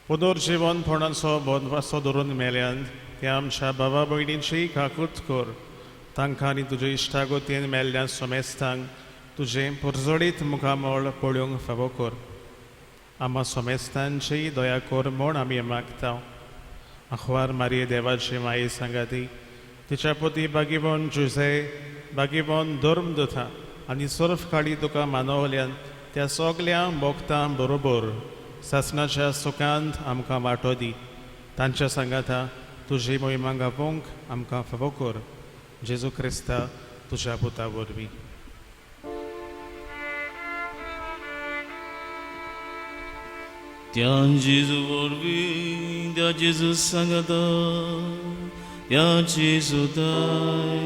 पुनर्जीवनपणाचो बोनवासो धरून मेल्यान त्या आमच्या बाबा भयणीची काकूट कर. तांकां आनी तुजे इश्टागोतीन मेल्ल्या समेस्तांक तुजें पुरजडीत मुखामळ पळोवंक फावो कर. आमा समेस्तांची दया कर म्हूण आमी मागता. आख्वार मारये देवाची माये सांगाती, तिच्या पती बागीबोन जुझे, बागीबोन धर्मदुता आनी सर्फ काळी तुका मानवल्यान त्या सगल्या भोगतां बरोबर सासणाच्या सुखांत आमकां वांटो दी. तांच्या सांगाता तुजी मोहिमा गावोवंक आमकां फावो कर. जेजू क्रिस्ता तुज्या पुता वरवीं.
त्या जेजू वरवीं त्या जेजू सांगता त्या जेजूताय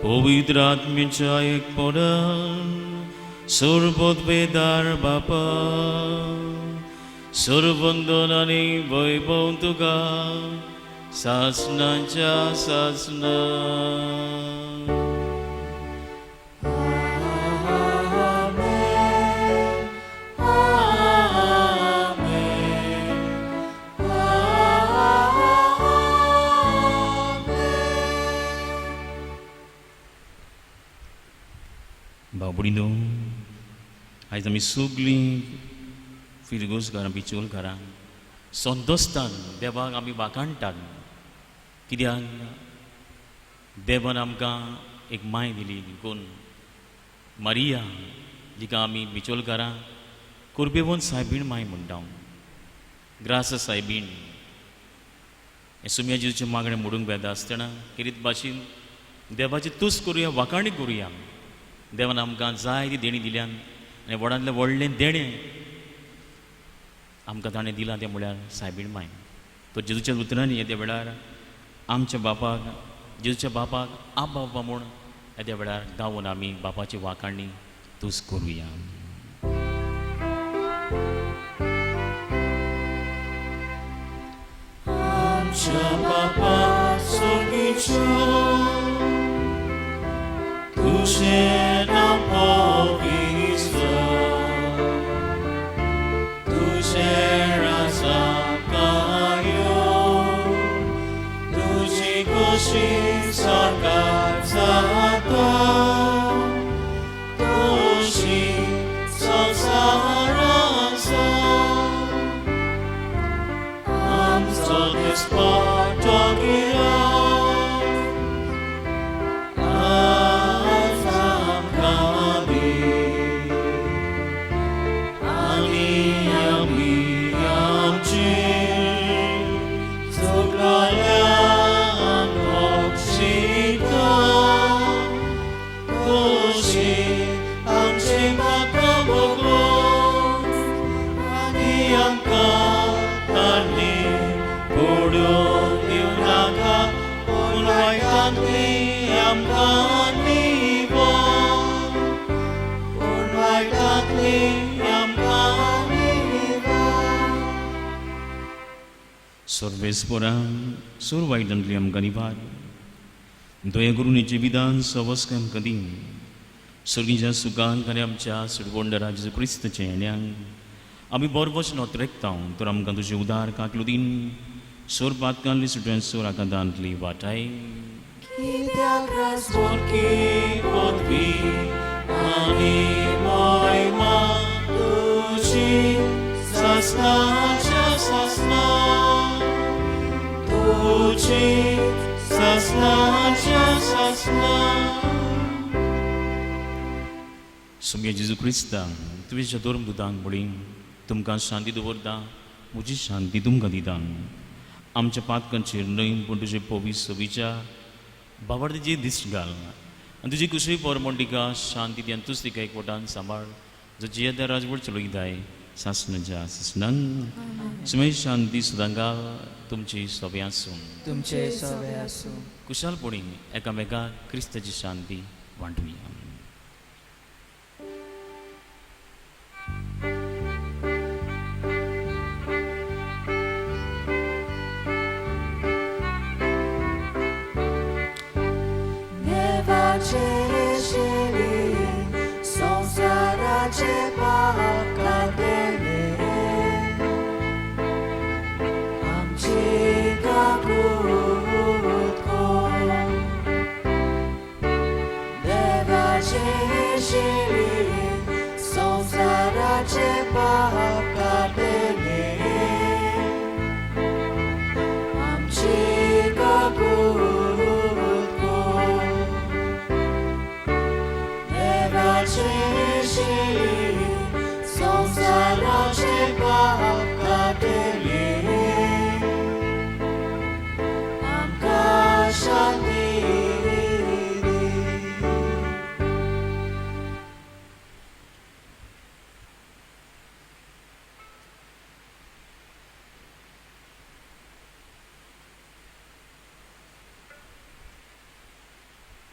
पवित्र आत्म्याच्या एकपणान सर्वोद्वेदार बापा सर्वंदन आनी वैभव तुका सासणाच्या सासणा. बाबडीनो आयज आमी सगळीं फिरगोसकारां बिचोलकारां संतोस्तान देवाक आमी वाखाणटात. कित्याक देवान आमकां एक माय दिली कोण मारिया, जिका आमी बिचोलकारां कुर्बेवोन सायबीण माय म्हणटा. ग्रासा सायबीण हे सुम्या जेजूचे मागणें मोडूंक बेदा आसतना किरीत भाशेन देवाची तुस करुया, वाखाणी करुया. देवान आमकां जाय ती देणी दिल्यान आनी व्हडांतलें व्हडलें देणें आमकां ताणें दिलां तें म्हळ्यार सायबीण माय. तो जेजूच्या उतरांनी येद्या वेळार आमच्या बापाक, जेजूच्या बापाक आप बापा म्हूण येद्या वेळार गावून आमी बापाची वाखाणी तुस करुया.
आमच्या बापा सोबीचो तुझें नांव पवित्र, तुझें राजा कायो, तुझी खोशी स्वर्गात जाता, तुझी संवसारांत जाता. आमचो दिसपट्टो गिराय
सर्वेस्परा सुरवायदांतली आमकां निवाड. दया करून जिविदान सवस्कम कधी सर्गीच्या सुखान आनी आमच्या सुडवंडरा जेजू क्रिस्तचे येण्याक आमी बरोवच नोतरेकतां तर आमकां तुजें उदार काकलुदीन सोर पातकांतली सुटवें सोर आकांतांतली वाटाय
कित्याक रासवोरकी पदवी आनी महिमा तुजी सासणाच्या सासणा तुजी सासणाच्या सासणा
सुमगे जेजू क्रिस्तांक तुवें चतुर्म दुतांक पळय तुमकां शांती दवरता म्हजी शांती तुमकां दिता आमच्या पातकांचेर न्हय पूण तुजे पवित्र विचार बाबार्देची दिश्ट घाल आनी तुजी कुशीय परमंडिका शांती ती तुज तिका एकवटान सांबाळ जची येद्या राजवट चलयताय सासणाच्या सासणांक सुमे शांती सुदां घाल तुमची सवे आसूं
तुमचे सवे आसूं
कुशालपणी एकामेकाक क्रिस्ताची शांती वांटुया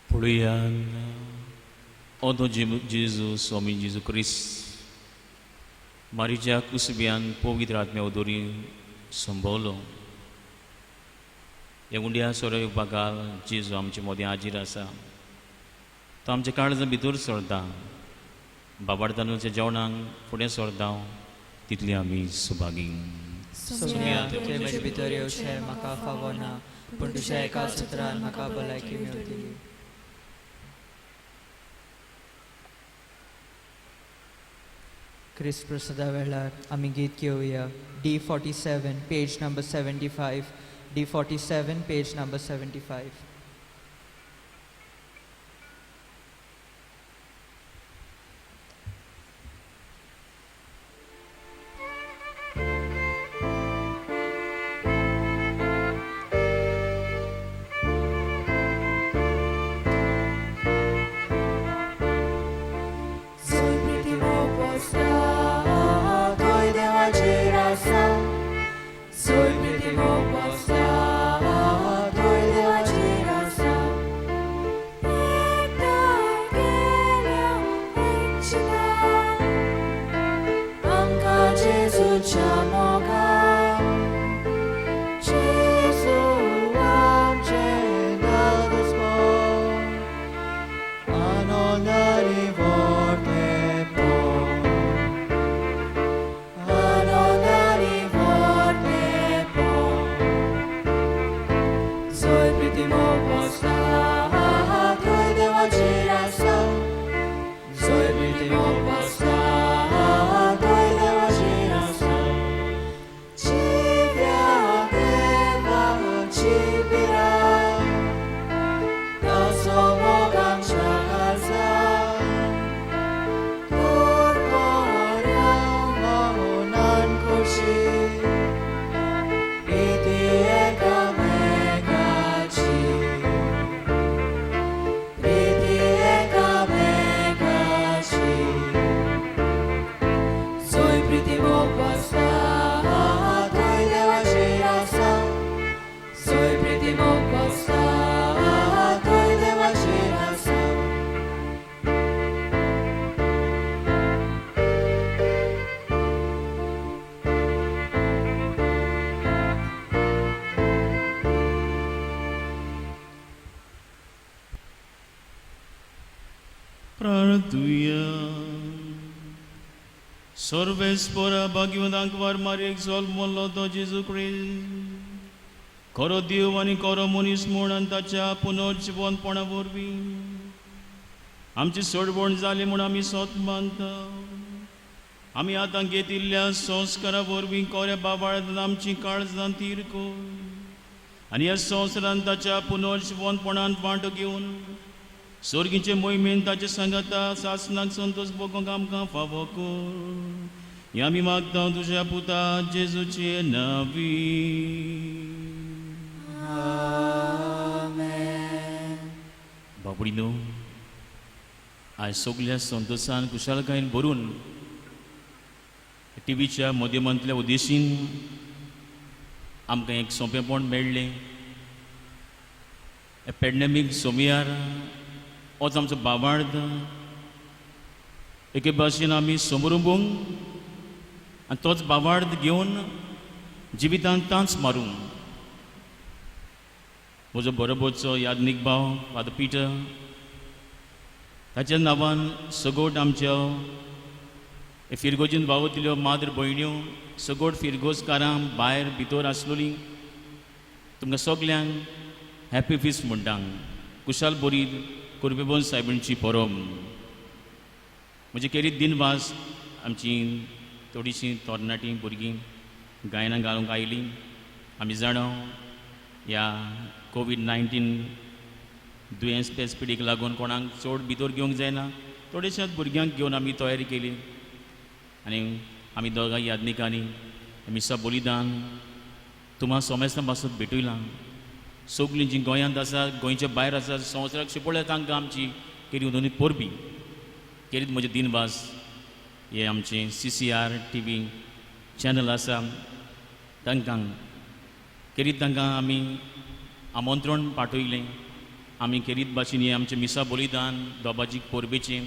पळयान ओदो जेजू स्वामी जेजू क्रिस्त मारीच्या कुसब्यान पवित्र आत्म्या ओदोरी संभोवलो हे उंड्या सोरो येवपाक जेजू आमचे मोदी हाजीर आसा तो आमच्या काळजां भितर सरता बाबार्थानुच्या जेवणाक फुडें सरता तितली आमी सुभागी
सुम्या तुजे म्हजे भितर येवचें म्हाका फावो ना पूण तुज्या एका सुत्रान म्हाका भलायकी मेळटली क्रिस्त प्रसादा वेळार आमी गीत घेवया D47 page number 75 D47 page number 75
प्रार्थुया. सर्वेस्परा भाग्यवंतांक वार मारेक सोल मोल्लो तो जेजू ख्रिस्त खरो देव आनी खरो मनीस म्हूण ताच्या पुनर्जीवनपणा वरवीं आमची सोडवण जाली म्हूण आमी सोत मानता. आमी आतां घेतिल्ल्या संस्कारा वरवीं कोऱ्या बाबाळान आमची काळजां तीर कर आनी ह्या संवसारान ताच्या पुनर्जीवनपणान वांटो घेवन सर्गीचे मोहिमेन ताचे सांगाता सासनाक संतोष भोगोंक आमकां फावो कर. हें आमी मागता तुज्या पुता जेजूचे नांवी. बाबडीनो, आयज सगल्या संतोशान कुशालकायेन भरून टीव्हीच्या माध्यमांतल्या उद्देशीन आमकां एक सोंपेपण मेळ्ळें. पॅन्डेमीक सोमयार होच आमचो बाबार्द एके भाशेन आमी समरुंबूंक आनी तोच बाबार्द घेवन जिवितांत तांच मारूंक. म्हजो बरोबरचो यादनीक भाव फादर पिटर ताच्या नांवान सगोट आमच्या फिरगोजीन वावुरतल्यो माद्र भयण्यो सगोट फिरगोजकारां भायर भितर आसलोलीं तुमकां सगल्यांक हॅपी फिस्ट म्हणटा. कुशाल बरी कुरबेबोन सायबीणची परब. म्हजे केरीत दिनवास आमची थोडीशीं तरणाटीं भुरगीं गायनां घालूंक आयलीं. आमी जाणो ह्या कोवीड-19 दुयेंस पेस्पिडीक लागून कोणाक चड भितर घेवंक जायना. थोडेशाच भुरग्यांक घेवन आमी तयारी केली आनी आमी दोगां यादनिकांनी मिसा बलिदान तुम्हा सोमेस्तां पासून भेटयलां. सगलीं जीं गोंयांत आसा गोंयच्या भायर आसा संवसाराक शिपळ्या तांकां आमची केरी दोनूय परबी. केरीत म्हजे दिनवास हे आमचे CCR TV चॅनल आसा तांकां केरीत तांकां आमी आमंत्रण पाठयलें. आमी केरीत भाशेन हे आमचें मिसा बलिदान दोबाजीक परबेचें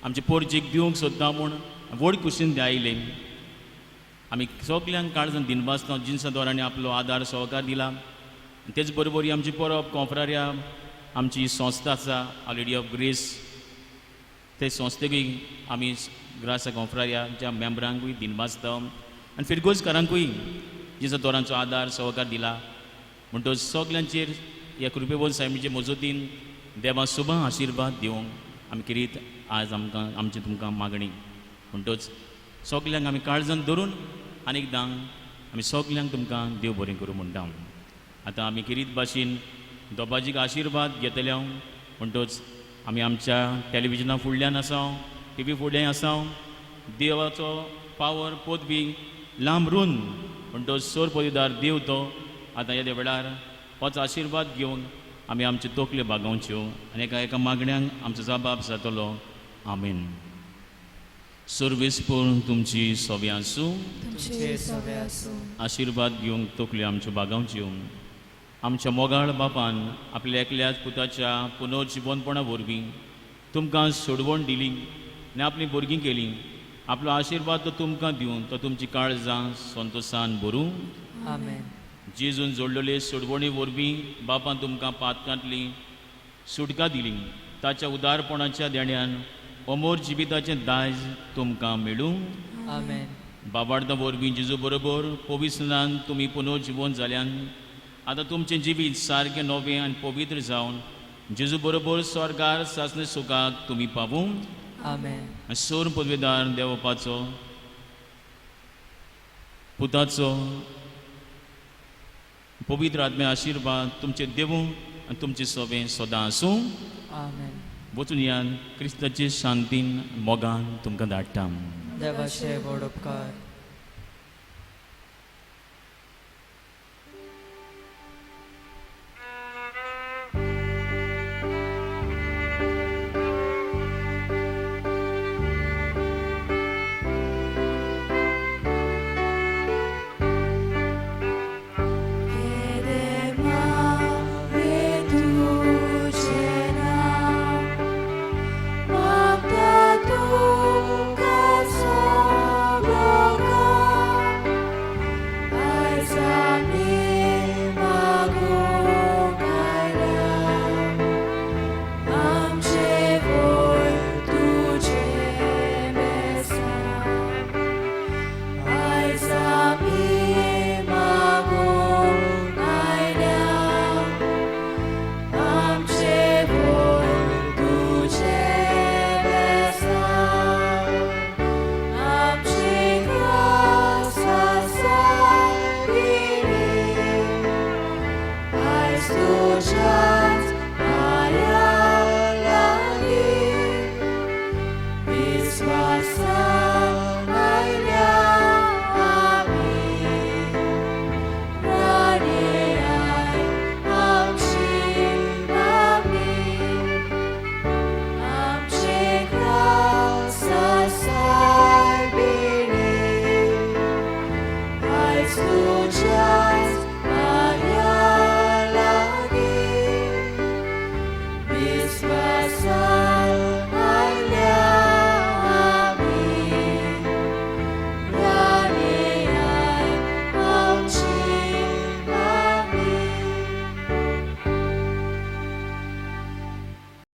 आमचे परजेक दिवंक सोदता म्हूण व्हड कुशीन ते आयले. आमी सगल्यांक काळजान दिनवासता जिन्सां दोरांनी आपलो आदार सहकार दिला. तेच बरोबर ही आमची परब कॉन्फ्रारिया आमची संस्था आसा आवर लेडी ऑफ ग्रेस ते संस्थेकूय आमी ग्रासा कॉन्फ्रारियाच्या मेंबरांकूय दिनवासता आनी फिरगोजकारांकूय जिन्सां दोरांचो आदार सहकार दिला. म्हणटच सगल्यांचेर ह्या कृपेबोल सायबीचे मजतीन देवा सुभां आशिर्वाद दिवंक आमी केरीत आज आमकां आमची तुमकां मागणी. म्हणटच सगल्यांक आमी काळजान धरून आनीकदां आमी सगल्यांक तुमकां देव बरें करूं म्हणटा. आतां आमी केरीत भाशेन दोबाजीक आशिर्वाद घेतल्या. म्हणटच आमी आमच्या टॅलिविजना फुडल्यान आसां TV फुडें आसां. देवाचो पावर पदवी लांब रून म्हणटच सोर पदवीदार देव तो आतां ह्या वेळार होच आशिर्वाद घेवन आमी आमच्यो तकल्यो बागोवच्यो आनी एका एका मागण्यांक आमचो जबाब जातलो. आमीन. सर्वेस्पर तुमची सोबी आसूं. आशिर्वाद घेवंक तकल्यो आमच्यो बागावच्यो. आमच्या मोगाळ बापान आपल्या एकल्याच पुताच्या पुनर्जीवनपणा वरवीं तुमकां सोडवण दिली आनी आपली भुरगीं केली. आपलो आशिर्वाद तो तुमकां दिवन तो तुमची काळजां संतोशान भरूं.
आमेन.
जेजून जोडलेले सोडवणी वरवीं बापान तुमकां पातकांतली सुटका दिली. ताच्या उदारपणाच्या देण्यान अमोर जिविताचें दायज तुमकां मेळूं.
आमेन.
बाबार्दा वरवीं जेजू बरोबर पवित्रनान तुमी पुनर्जीवन जाल्यान आतां तुमचें जिवीत सारकें नवें आनी पवित्र जावन जेजू बरोबर स्वर्गार सासणे सुखाक तुमी पावूं.
आमेन.
सोर पदवेदार देवपाचो पुताचो पवित्र आत्म्या आशिर्वाद तुमचे देवूं आनी तुमचे सोबें सदां आसूं.
आमेन.
वचून यान क्रिस्ताचे शांतीन मोगान तुमकां धाडटा.
देवाचे व्हड उपकार.